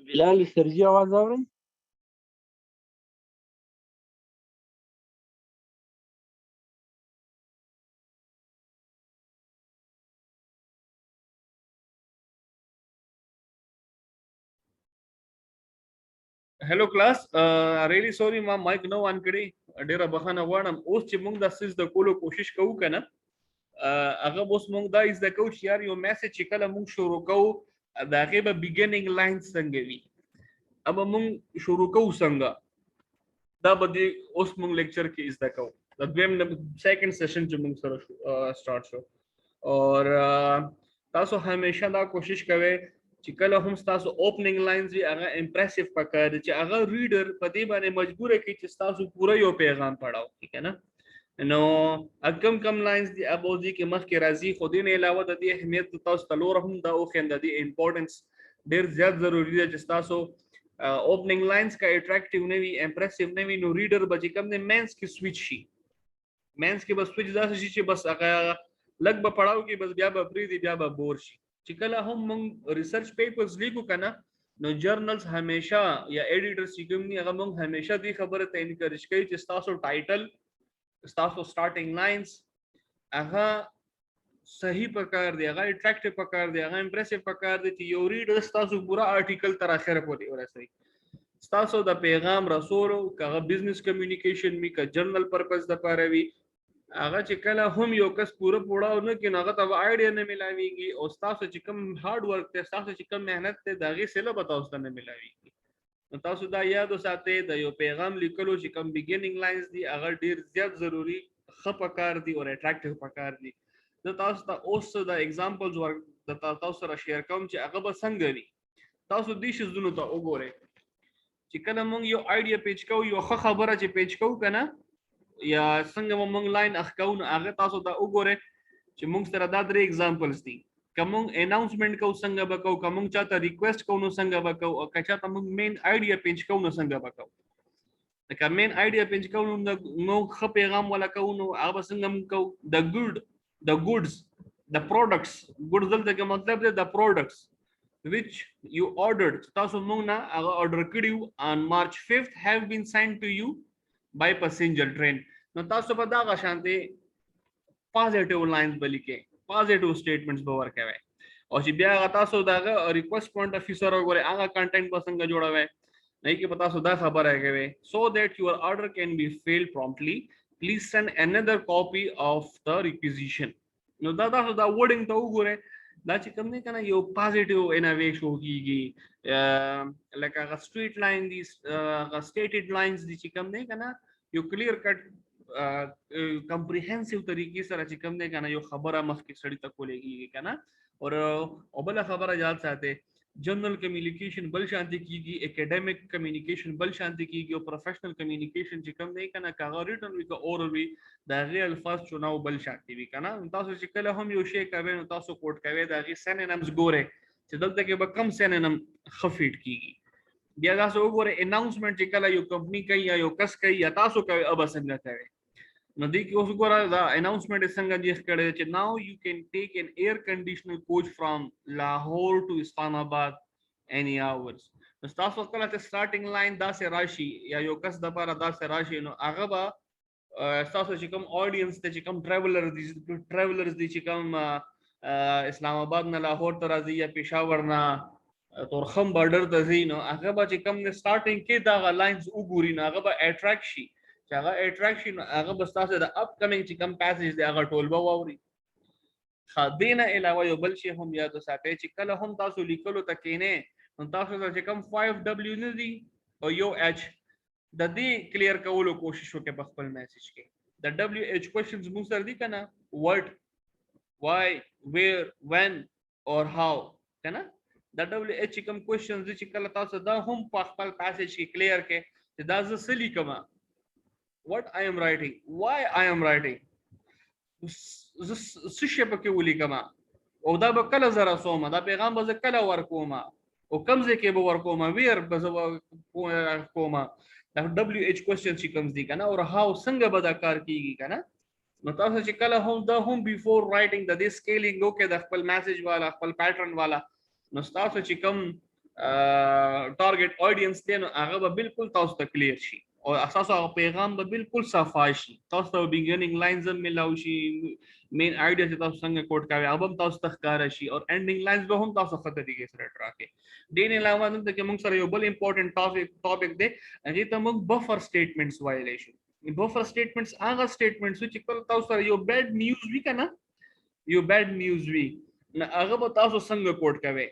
بلال سرجي आवाज اوري Hello class, really sorry ما مایک نو آن کړی ډیره بخښنه غواړم. اوس چې موږ د سیس د کولو کوشش کوو کنه هغه اوس موږ دا از د کوچ یار یو میسج چې کله موږ شروع کوو دا هغه به بیګینینګ لاین څنګه وي. اب موږ شروع کوو څنګه دا به اوس موږ لیکچر کې از د کوو د دویم سیکنډ سیشن چې موږ سره سٹارټ شو اور تاسو همیشه دا کوشش کوئ چې کله هم تاسو اوپننګ لاینز وی هغه امپریسیو پکار چې هغه ریډر په دې باندې مجبور کی چې تاسو پورا یو پیغام پڑھاو ٹھیک ہے نا نو کم لاینز دی ابوزی کې مخ کې راځي خو دې نه علاوه د دې اهمیت تاسو تلور هم دا او خند دی امپورټنس ډیر زیات ضروری دی چې تاسو اوپننګ لاینز کا اټریکټیو نه وي امپریسیو نه وي نو ریډر به کوم نه مینس کې سویچ شي مینس کې بس سویچ داسې شي چې بس هغه لګ به پړاو کې بس بیا به پری دی بیا به بور شي چې کله هم موږ ریسرچ پیپرز لیکو کنه نو جرنلز همیشه یا ایډیټرز چې کوم دي هغه موږ همیشه دې خبره ته انکریج کوي چې تاسو ټایټل تاسو سٹارټینګ لاینز هغه صحیح پکار دی هغه اټریکټیو پکار دی هغه امپریسیو پکار دی چې یو ریډر تاسو پورا آرټیکل تر اخره پورې ورسوي تاسو د پیغام رسولو کغه بزنس کمیونیکیشن می کا جرنل پرپس د پاره وی هغه چې کله هم یو کس پوره پوړاو نه کین هغه ته آیډیا نه ملاويږي او تاسو چې کوم هارد ورک ته تاسو چې کوم مهنت ته داغه سره به تاسو ته نه ملاويږي نو تاسو دا یاد وساتئ د یو پیغام لیکلو چې کوم بیګینینګ لاینز دي هغه ډیر زیات ضروری خپکار دي او اټریکټیو پکار دي د تاسو ته اوس د ایگزامپلز ور د تاسو سره شیر کوم چې هغه به څنګه وي تاسو دې شزونو ته وګورئ چې کله مونږ یو آیډیا پیچ کوو یو خبره چې پیچ کوو کنه یا څنګه مونږ لاین اخکاو نو هغه تاسو ته وګورئ چې مونږ سره دا درې ایگزامپلز دي کوم اناونسمنت کو څنګه وکاو کوم چاته ریکوست کو نو څنګه وکاو او کچا ته مونږ مین آیډیا پیچ کو نو څنګه وکاو د کومین آیډیا پیچ کو نو خ پیغام ولا کو نو هغه څنګه مونږ کو د ګوډز د پروډکټس ګوډز دلته کې مطلب دی د پروډکټس which you ordered تاسو مونږ نه هغه order کړیو on March 5th have been sent to you by passenger train نو تاسو په دا غشانته پوزټیو لاینز بلیکې پوزټیو سټیټمنټس به ورکوي او چې بیا تاسو دا ریکوست پوینټ اف سره وګورئ هغه کنټینټ به څنګه جوړوي نه کې پتا تاسو دا خبره کوي so that your order can be filled promptly please send another copy of the requisition نو دا تاسو دا ورډینګ ته وګورئ دا چې کوم نه کنه یو پوزټیو انویشن شو کیږي لکه هغه سټریټ لاین دي هغه سټیټډ لاینز دي چې کوم نه کنه یو کلیر کټ کمپریهنسیو طریقې سره چې کوم نه کنه یو خبره مخکې سړی ته کولېږي کنه او بل خبره یاد ساتي جنرال کمیونیکیشن بل شانتي کیږي اکیډمیک کمیونیکیشن بل شانتي کیږي او پروفیشنل کمیونیکیشن چې کوم نه کنه کاغه ریټن وی کا اورل وی دا غي الفاظ چناو بل شانتي وی کنه تاسو چې کله هم یو شی کوي نو تاسو کوټ کوي دا غي سینونیمز ګوره چې دلته کې به کم سینونیم خفیټ کیږي بیا تاسو وګوره اناونسمنت چې کله یو کمپنی کوي یا یو کس کوي یا تاسو کوي اب څنګه کوي نو دې کې اوس وګوره دا اناونسمنت څنګه دی ښکړی چې now you can take an air conditioner coach from Lahore to Islamabad any hours نو تاسو کله ته سٹارټینګ لاین دا سه راشي یا یو کس د لپاره دا سه راشي نو هغه به تاسو چې کوم اډینس ته چې کوم ټریولرز دي چې کوم اسلام آباد نه لاهور ته راځي یا پېښور نه تورخم بارډر ته ځي نو هغه به چې کوم سٹارټینګ کې دا لاینز وګوري نو هغه به اټریکټ شي چې هغه اټریکشن هغه بس تاسو د اپ کمینګ چې کوم پاسیج دی هغه ټول به واوري خدینه علاوه یو بل شی هم یاد وساتئ چې کله هم تاسو لیکلو تکینه نو تاسو چې کوم 5W نه دی او یو H د دې کلیر کولو کوشش وکړئ په خپل میسج کې د WH کوېشنز موږ سره دي کنه what why where when or how کنه د WH کوم کوېشنز چې کله تاسو دا هم په خپل پاسیج کې کلیر کې چې دا ز سلی کما what I am writing why I am writing څه په کې ولیکما او دا به کله زره سوما دا پیغام به کله ورکوما او کوم ځکه به ورکوما ویر به کوما دا WH کوېشن چې کوم دي کنه او how څنګه به دا کار کیږي کنه نو تاسو چې کله هم دا هم before writing د دې سکیلینګ وکړه د خپل میسج والا خپل پیټرن والا نو تاسو چې کوم ټارګټ اډینس دی نو هغه به بالکل تاسو ته کلیر شي او اساس هغه پیغام به بالکل صفا شي تاسو ته بیګینینګ لاینز هم ملاوي شي مین آیډیا چې تاسو څنګه کوډ کوي هغه هم تاسو ته ښکار شي او انډینګ لاینز به هم تاسو خطر طریقې سره ټراکې دین علاوه نن ته موږ سره یو بل امپورټنت ټاپک دی هغه ته موږ بفر سټیټمنټس وایلی شو بفر سټیټمنټس هغه سټیټمنټس چې کله تاسو سره یو بیډ نیوز وی کنه یو بیډ نیوز وی نو هغه به تاسو څنګه کوډ کوي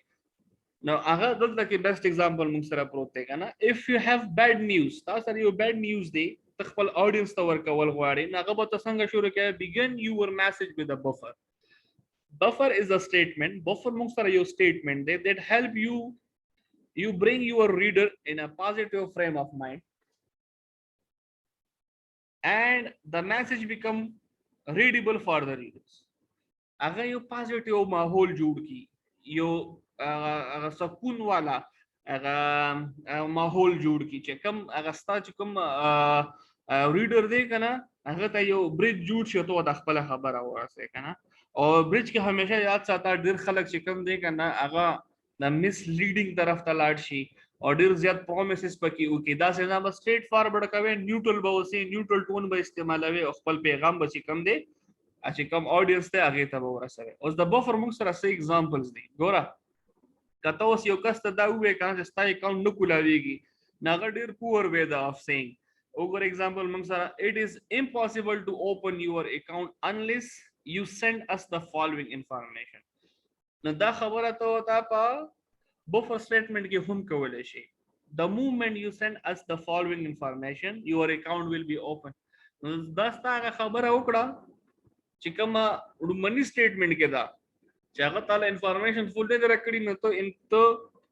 نو هغه دلته کې بیسټ اگزامپل موږ سره پروت دی کنه اف یو هاف بیډ نیوز تاسو سره یو بیډ نیوز دی خپل اډینس ته ورکول غواړي نو هغه به تاسو څنګه شروع کوي begin your message with a buffer is a statement buffer موږ سره یو statement دی that help you bring your reader in a positive frame of mind and the message become readable for the readers هغه یو پازیټیو ماحول جوړ کی یو سکون والا هغه ماحول جوړ کی چې کوم هغه ستا چې کوم ریډر دی کنه هغه ته یو بریج جوړ شي ته د خپل خبره ورسې کنه او بریج کې همیشه یاد ساته ډیر خلک چې کوم دی کنه هغه د مس لیډینګ طرف ته لاړ شي او ډیر زیات پرومیسز پکې وکي دا څنګه به سټریټ فارورډ کوي نیوټرل به وسی نیوټرل ټون به استعمالوي او خپل پیغام به چې کم دی چې کوم اډینس ته هغه ته ورسوي اوس د بفر موږ سره سه اگزامپلز دي ګوره کته اوس یو کس ته دا وې کنه چې ستا اکاونټ نه کولاويږي ناغه ډیر پور وې دا اف سیینګ وګور اگزامپل موږ سره it is impossible to open your account unless you send us the following information نو دا خبره ته تا په buffer statement کې هم کولای شي the moment you send us the following information your account will be open نو دا ستاسو خبره وکړه چې کومه وړمنی سټیټمنټ کې دا چې هغه تعالی انفارمیشن فول ډې درکړي نو ته انته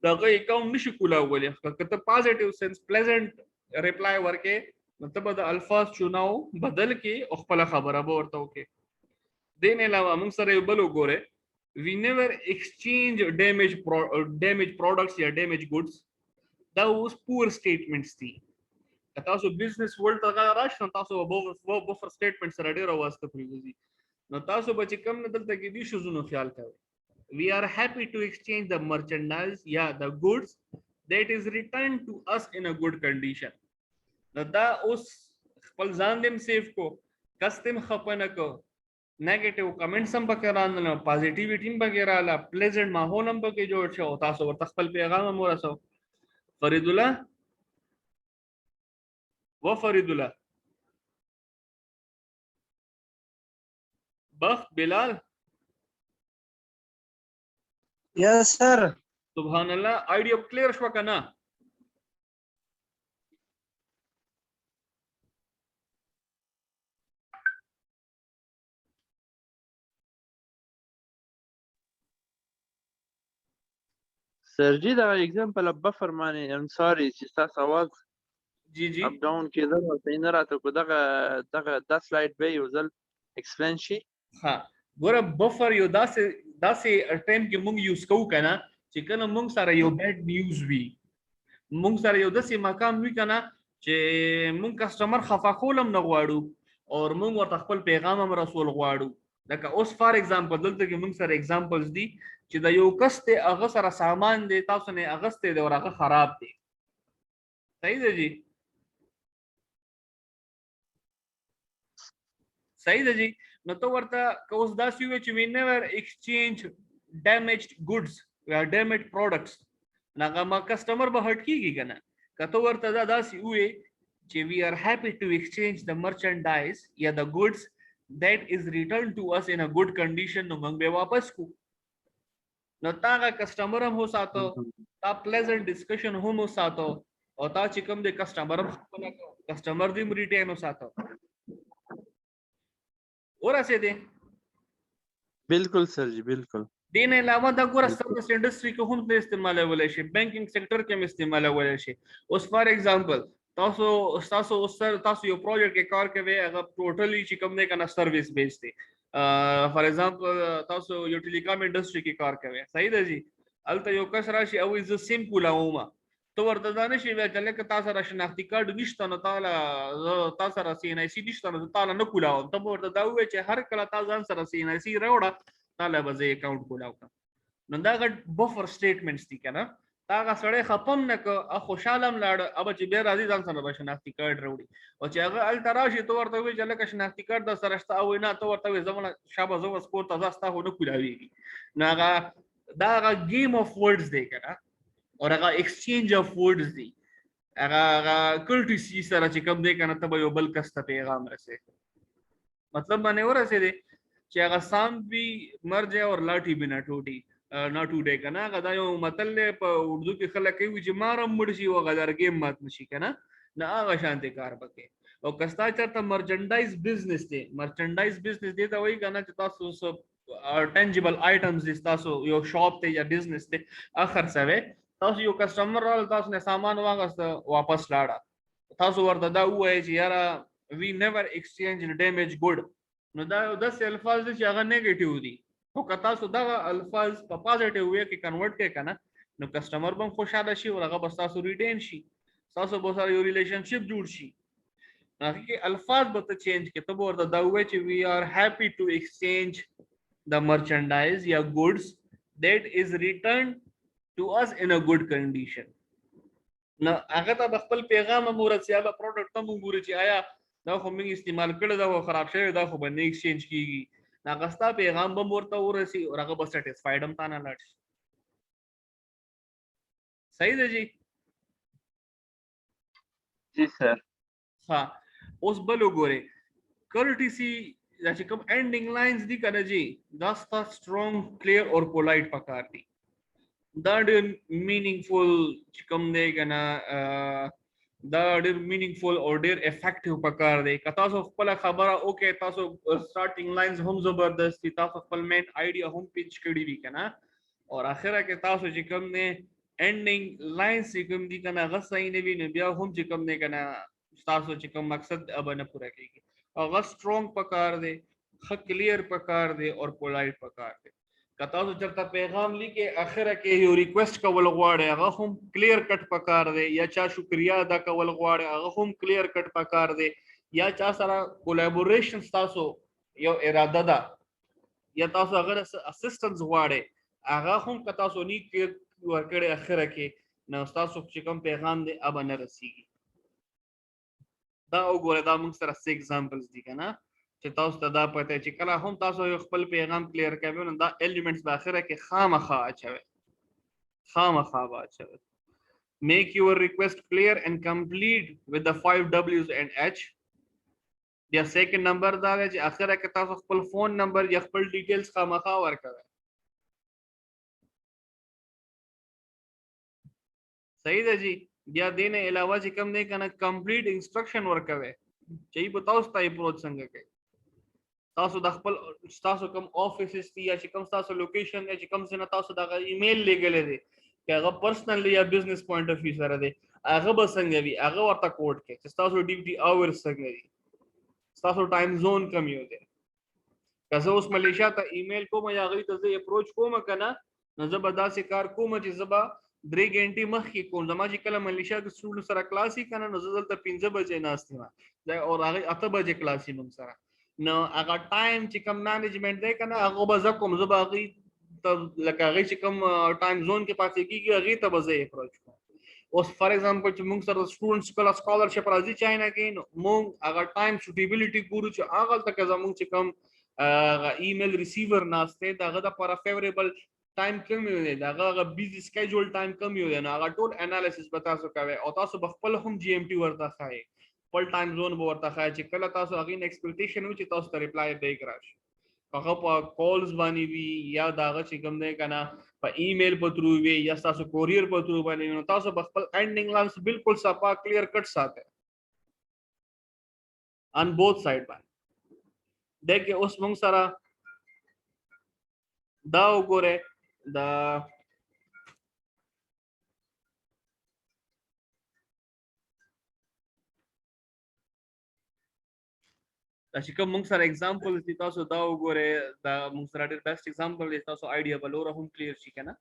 دغه اکاونټ نشي کولای کته پازیټیو سنس پلیزنٹ ریپلای ورکې مطلب د الفاظ چوناو بدل کې او خپل خبره به ورته وکې دین علاوه موږ سره یو بل وګوره we never exchange damaged products یا damaged goods دا اوس پور سټیټمنټس دي تاسو بزنس ورلد ته راشئ تاسو بفر سټیټمنټ سره ډیر واسطه پریږدي نو تاسو به چې کوم نه دلته کې دي شوزونو خیال کوئ we are happy to exchange the merchandise یا the goods that is returned to us in a good condition نو دا اوس خپل ځان دې سیف کو کستم خپنه کو نیگیټیو کمنټس هم پکې راغله پازیټیویټی هم پکې راغله پلیزنٹ ماحول هم پکې جوړ شو تاسو ورته خپل پیغام هم ورسو فرید الله فرید الله بخت بلال Yes, sir. سبحان الله آیډیا کلیر شو کنه Sir ji دا example of buffer معنی I'm sorry چې تاسو आवाज جی جی اپ ډاون کېدل او څنګه راته کو دغه د سلاید به یو ځل ایکسپلین شي ها ګوره بفر یو داسې ټایم کې موږ یوز کوو کنه چې کله موږ سره یو بیډ نیوز وي موږ سره یو داسې مقام وي کنه چې موږ کسٹمر خفا کولم نه غواړو او موږ ورته خپل پیغام هم رسول غواړو لکه اوس فار ایگزامپل دلته کې موږ سره ایگزامپلز دي چې د یو کس ته هغه سره سامان دی تاسو نه اغسته دی او هغه خراب دی صحیح دی جی صحیح دی جی نو تو ورته کوس دا سی وی چې we never exchange damaged goods یا damaged products ناغه ما کسٹمر به هټ کیږي کنه کته ورته دا سی وی چې we are happy to exchange the merchandise یا the goods that is returned to us in a good condition نو موږ به واپس کو نو تاغه کسٹمر هم هو ساتو تا پلیزنٹ ډسکشن هم هو ساتو او تا چې کوم د کسٹمر خپل کسٹمر دې ریټین هو ساتو اور اسه دي بالکل سر جی بالکل دین علاوه دا ګور سروس انډستری کې هم د استعمالول شي بانکینګ سېکټر کې هم استعمالول شي اوس فار ایگزامپل تاسو یو پروجیکټ کې کار کوي هغه ټوټلی چې کوم نه کنه سرویس بیس دي فار ایگزامپل تاسو یو ټیلیکام انډستری کې کار کوي صحیح ده جی الته یو کس راشي او از سیمپل اوما تو ورته دانه شي چې لکه تاسو را شناختی کارت نشته نو تاسو را سی ان ای سی نشته نو تاسو نه کولاو ته ورته دا وای چې هر کله تاسو ځان سره سی ان ای سی راوړه تاسو به زه اکاونټ کولاو نو دا غټ بفر سټیټمنټس دي کنه هغه سړی خپم نه که خوشاله هم لاړ اب چې بیا راځي ځان سره به شناختی کارت راوړي او چې هغه هلته راشي ته ورته وایي چې لکه شناختی کارت در سره شته او نه ته ورته وایي زه شابه زه اوس کور ته ځه ستا خو نه کولاویږي نو هغه دا هغه گیم اف ورډز دی که نه او هغه ایکسچینج اف ورډز دی هغه کلټیسي سره چې کوم دی که نه ته به یو بل کس ته پیغام رسې مطلب باندې ورسېدی چې هغه سام بھی مر جائے اور لاٹھی بھی نہ ټوټه کنه هغه دا یو متل په اردو کې خلک کوي چې مارم مړ شي او غدار گیم مات نشي کنه نه هغه شانتي کار وکړي او کستا چرته مرچنډایز بزنس دی مرچنډایز بزنس دی دا وایي کنه چې تاسو ټنجیبل آیټمز دي تاسو یو شاپ ته یا بزنس ته اخر سوي تاسو یو کسٹمر رال تاسو نه سامان واغست واپس لاړه تاسو ورته دا وایي چې یاره وی نیور ایکسچینج ډیمیج ګډ نو دا یو داسې الفاظ دي چې هغه نیگیټیو دي او که تاسو دغه الفاظ په پازیټیو وی کې کنورټ کړئ کنه نو کسٹمر به خوشاله شي او هغه به تاسو ریټین شي تاسو به سره یو ریلیشنشپ جوړ شي هغه کې الفاظ به ته چینج کړئ ته به ورته دا وایي چې وی آر هیپی ټو ایکسچینج د مرچنډایز یا ګوډز دیٹ از ریټرن ټو اس ان ا ګډ کنډیشن نو هغه ته خپل پیغام مورثیا به پروډکټ ته مونږ ګوري چې آیا دا خو موږ استعمال کړی دا خراب شوی دا خو باندې ایکسچینج کیږي دا غستا پیغام به ورته ورسي او هغه به سټیسفاید هم تانه لاړ شي صحیح ده جی جی سر ها اوس بل وګورئ کورټیسی دا چې کوم اینډینګ لاینز دي کنه جی دا ستا سټرونګ کلیر اور پولایټ پکار دي دا ډېر مینینګفول چې کوم دی کنه دا ډېر مینینګفول او ډېر افیکټیو پکار دی که تاسو خپل خبره اوکې تاسو سټارټینګ لاینز هم زبردست دي تاسو خپل مین آیډیا هم پیچ کړی وي کنه او اخره کې تاسو چې کوم نه اینډینګ لاینز چې کوم دي کنه هغه صحیح نه وي نو بیا هم چې کوم نه کنه تاسو چې کوم مقصد اب نه پوره کیږي هغه سټرونګ پکار دی ښه کلیر پکار دی او پولایټ پکار دی که تاسو چرته پیغام لیکې اخره کې یو ریکویسټ کول غواړئ هغه هم کلیر کټ پکار دی یا چا شکریا ادا کول غواړئ هغه هم کلیر کټ پکار دی یا چا سره کولیبوریشن تاسو یو اراده ده یا تاسو هغه اسسټنس غواړئ هغه هم که تاسو نیک ورکړئ اخره کې نو تاسو چې کوم پیغام دی اب نه رسیږي دا وګوره دا موږ سره 6 ایگزامپلز دي کنه چې تاسو ته دا پته چې کله هم تاسو یو خپل پیغام کلیر کوئ نو دا ایلیمنټس په اخره کې خامخا اچوي make your request clear and complete with the 5 W's and H یا سیکنډ نمبر دا دی چې اخره کې تاسو خپل فون نمبر یا خپل ډیټیلز خامخا ورکوئ صحیح ده جی بیا دې نه علاوه چې کوم دی کنه کمپلیټ انسټرکشن ورکوئ چې به تاسو ته اپروچ څنګه کوي تاسو د خپل تاسو کوم افیسز دي یا چې کوم تاسو لوکیشن دی چې کوم څنګه تاسو د ایمیل لګلې دي چې هغه پرسنل یا بزنس پوینټ اف ویو سره دی هغه به څنګه وي هغه ورته کوډ کې چې تاسو ډیوټي اورز څنګه دي تاسو ټایم زون کم یو دی که زه اوس ملیشیا ته ایمیل کوم یا هغوی ته زه اپروچ کوم که نه نو زه به داسې کار کوم چې زه به 3 غنټې مخکې کوم زما چې کله ملیشیا د سټوډنټ سره کلاس وي که نه نو زه دلته 15 بجې ناست یم او هغوی 8 بجې کلاس وي موږ سره نو هغه ټایم چې کوم مینجمنټ دی که نه هغه به زه کوم زه به هغوی ته لکه هغوی چې کوم ټایم زون کې پاتې کېږي هغوی ته به زه اپروچ کوم اوس فار ایگزامپل چې موږ سره سټوډنټس کله سکالرشپ راځي چاینا کې نو موږ هغه ټایم سوټیبلیټي ګورو چې هغلته که زموږ چې کوم ایمیل ریسیور ناست دی د هغه دپاره فیوریبل ټایم کم یو دی د هغه بیزي سکیجول ټایم کم یو دی نو هغه ټول انالیسس به تاسو کوئ او تاسو به خپل هم جی ایم ټي ورته ښایئ خپل ټایم زون به ورته ښایئ چې کله تاسو هغې نه ایکسپیکټیشن وي چې تاسو ته ریپلای بیک راشي هغه په کالز باندې وي یا د هغه چې کوم دی که نه په ایمیل په تھرو وي یا ستاسو کوریر په تھرو باندې وي نو تاسو به خپل اینډینګ لاینز بالکل صفا کلیر کټ ساتئ آن بوث سایډ باندې دی کې اوس موږ سره دا وګورئ دا چې کوم موږ سره اگزامپل دي تاسو دا وګورئ دا موږ سره ډېر بیسټ اگزامپل دی تاسو آیډیا به نوره هم کلیر شي که نه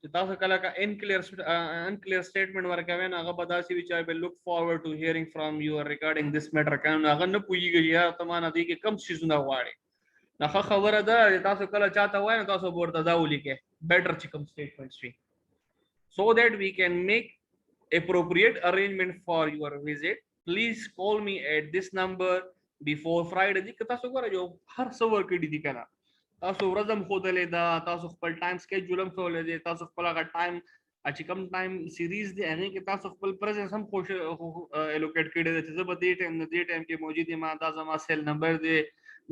چې تاسو کله که انکلیر سټیټمنټ ورکوئ نو هغه به داسې وي چې آی ول لک فارورډ ټو هیرینګ فرام یو ریګارډینګ دس میټر که نو هغه نه پوهېږي چې یاره ته مانه دې کې کم څیزونه غواړې نو ښه خبره ده تاسو کله چاته وایئ نو تاسو به ورته دا ولیکئ بیټر چې کوم سټیټمنټس وي so that we can make appropriate arrangement for your visit. Please call me at this number before Friday. دي تاسو ګوره جو هر څه ورکړي دي کنه، تاسو ورځم خودلې دا، تاسو خپل ټایم سکیجول هم کولای دي، تاسو خپل هغه ټایم چې کوم ټایم سیریز دی هغه کې تاسو خپل پریزنس هم خوش الوکیټ کړی دی چې زه به دې ټایم کې موجود یم، دا زما سیل نمبر دی،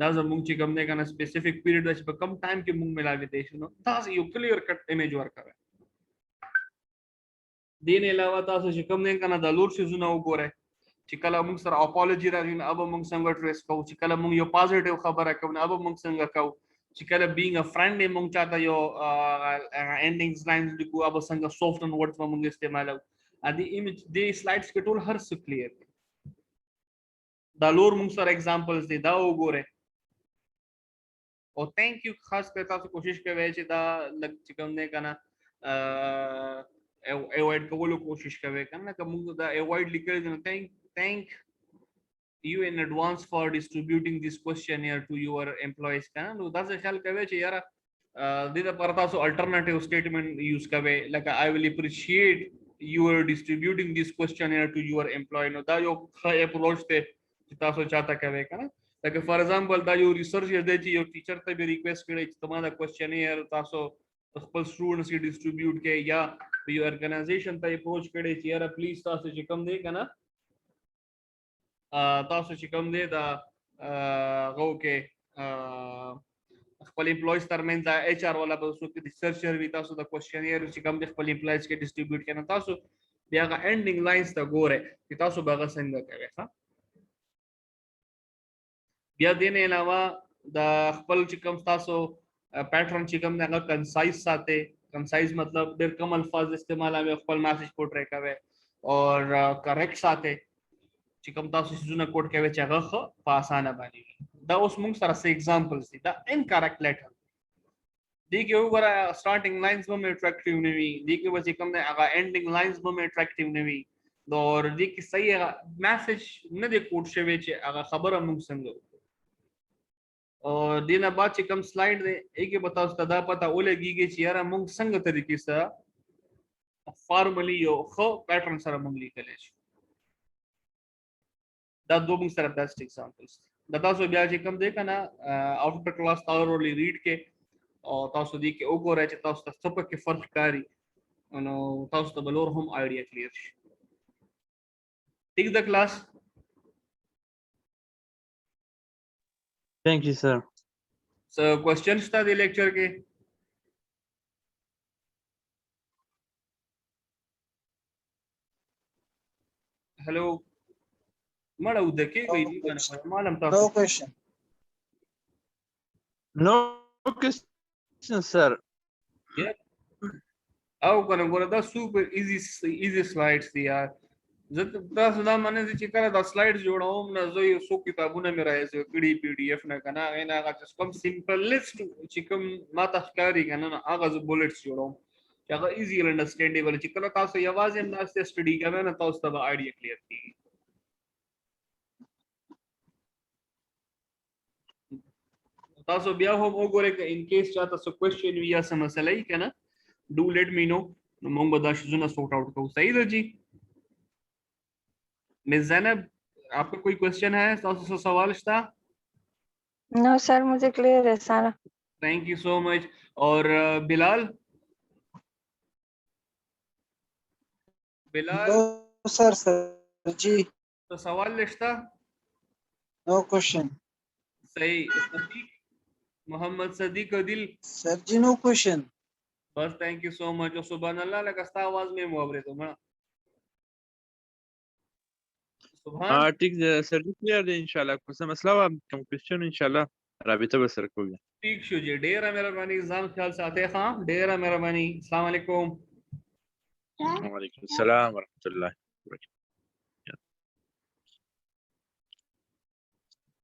دا زموږ چې کوم دی کنه سپیسیفیک پیریډ چې په کم ټایم کې موږ ملاوي دي شنو تاسو یو کلیر کټ امیج ورکوي. دین علاوه تاسو چې کوم دی کنه د لور شیزونه وګورئ چې کله موږ سره اپولوژي راغی نو اب موږ څنګه ټریس کوو، چې کله موږ یو پازیټیو خبره کوو نو اب موږ څنګه کوو، چې کله بینګ ا فرند موږ چاته یو انډینګز لاینز لیکو اب څنګه سافټ ان ورډز موږ استعمالو. ا دې ایمیج دې سلایډز کې ټول هر څه کلیر دی. دا لور موږ سره اگزامپلز دي دا وګورئ. او تھینک یو خاص کر تاسو کوشش کوئ چې دا لګ چې کوم دی کنه اوایډ کولو کوشش کوئ کنه که موږ دا اوایډ لیکل نو thank you in advance for distributing this questionnaire to your employees کنه نو دا څه خیال کوي چې یاره دې لپاره تاسو الټرنیټیو سټیټمنټ یوز کوئ لکه I will appreciate you are distributing this questionnaire to your employee. نو دا یو ښه اپروچ دی چې تاسو چاته کوئ کنه. لکه فار ایگزامپل دا یو ریسرچ دی چې یو ټیچر ته به ریکویسټ کړي چې تمہارا کوېسچنیر تاسو خپل سټوډنټس کې ډسټریبیوټ کړئ یا یو ارګنایزیشن ته اپروچ کړي چې یاره پلیز تاسو چې کوم دی کنه تاسو چې کوم دی دا غو کې خپل امپلویز ترمنځ ایچ آر والا به څوک ریسرچر وي تاسو د کوېسچنیر چې کوم دی خپل امپلویز کې ډسټریبیوټ کړئ تاسو بیا هغه انډینګ لاینز ته ګورئ چې تاسو به هغه څنګه کوئ. ښه بیا دې نه علاوه د خپل چې کوم تاسو پیټرن چې کوم هغه کنسایز ساتئ. کنسایز مطلب ډېر کم الفاظ استعمالوي، خپل میسج پورټری کوئ اور کریکټ ساتئ چې کوم تاسو سيزونه کوډ کوي چې هغه په اسانه باندې. دا اوس موږ سره څه اگزامپلز دي. دا انکریکټ لیټر دي کې وګوره سٹارټینګ لاینز به اټریکټیو نه وي، دي کې به چې کوم هغه انډینګ لاینز به اټریکټیو نه وي اور دي کې صحیح میسج نه دی کوډ شوی چې هغه خبره موږ څنګه وکړو. اور دینه بعد چې کوم سلایډ دی هغه به تاسو ته دا پته ولګیږي چې یاره موږ څنګه طریقې سره فارملی یو خو پیټرن سره موږ لیکلی شو. دا دوه موږ سره بیسټ اگزامپلز دي. دا تاسو بیا چې کوم دی کنه افټر کلاس تھورلی ریډ کې او تاسو دې کې وګورئ چې تاسو ته څه پکې فرق ښکاري نو تاسو ته به نور هم آیډیا کلیر شي. ٹھیک ده کلاس؟ Thank you, sir. So questions था the lecture के? Hello. माला उधर के कोई नहीं करना मालूम था. No question. No question, sir. Yeah. आओ करना बोला था super easy slides थी यार. زه تاسو دا معنی چې کله دا سلایډز جوړوم نه زه یو څو کتابونه مې راځي کړي پی ډی اف نه کنه هغه چې کوم سمپلست چې کوم ما تاسو کاری کنه هغه ز بولټس جوړوم چې هغه ایزی انډرسټینډیبل چې کله تاسو یوازې هم تاسو سټډي کوئ نه تاسو ته آیډیا کلیر کیږي. تاسو بیا هم وګورئ که ان کیس چا تاسو کوېسچن وي یا څه مسله یې کنه ډو لیټ می نو موږ به دا شیزونه سورټ آؤٹ کوو. صحیح ده جی؟ मिस ज़ैनब आपका कोई क्वेश्चन है तो सवाल था? नो सर मुझे क्लियर है सारा. Thank you so much. और बिलाल? बिलाल? No sir जी. तो सवाल लिखता? No question. सही. सदीक मोहम्मद सदीक अदिल? सर जी no question. बस थैंक यू सो मच. और सुभान अल्लाह लगस्ता आवाज में मुहावरे तो मैं हाँ ठीक है सर जी क्लियर है इंशाल्लाह. कुछ मसला हुआ कम क्वेश्चन इंशाल्लाह राबिता बस सर को ठीक शो जी. ढेर मेहरबानी एग्जाम ख्याल से आते हाँ ढेर मेहरबानी. अस्सलाम वालेकुम. वालेकुम सलाम व रहमतुल्लाह.